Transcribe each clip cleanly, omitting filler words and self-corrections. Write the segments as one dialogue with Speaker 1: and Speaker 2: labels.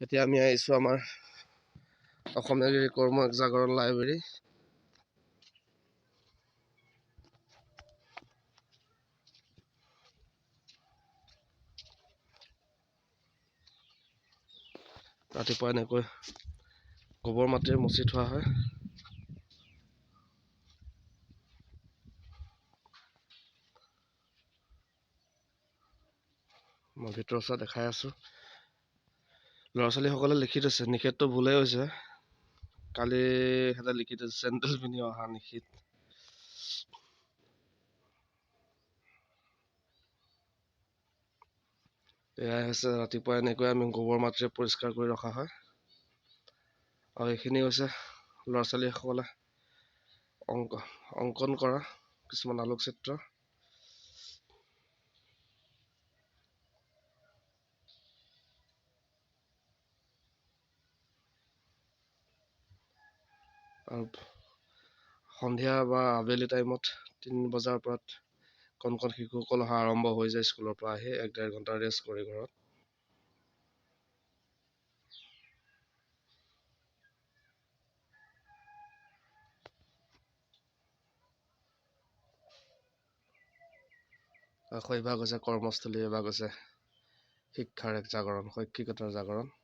Speaker 1: এতিয়া আমি আহিছোঁ আমাৰ অসমীয়া কৰ্ম জাগৰণ লাইব্ৰেৰী। ৰাতিপুৱা এনেকৈ গোবৰ মাটিৰে মচি থোৱা হয়। মই ভিতৰৰ ওচৰত দেখাই আছোঁ। ল'ৰা ছোৱালীসকলে লিখি থৈছে, নিষেধটো ভুলেই হৈছে। কালি সিহঁতে লিখি থৈছে চেণ্ডেল পিন্ধি অহা নিষেধ। এয়াই হৈছে ৰাতিপুৱা এনেকৈ আমি গোবৰ মাটিৰে পৰিষ্কাৰ কৰি ৰখা হয়। আৰু এইখিনি হৈছে ল'ৰা ছোৱালীসকলে অংকন কৰা কিছুমান আলোকচিত্ৰ। আৰু সন্ধিয়া বা আবেলি টাইমত 3 বজাৰ পৰা কণ শিশুসকল অহা আৰম্ভ হৈ যায়। স্কুলৰ পৰা আহি 1-1.5 ঘণ্টা ৰেষ্ট কৰি ঘৰত। আকৌ এভাগ হৈছে কৰ্মস্থলী, এভাগ হৈছে শিক্ষাৰ এক জাগৰণ, শৈক্ষিকতাৰ জাগৰণ।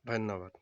Speaker 1: ধন্যবাদ।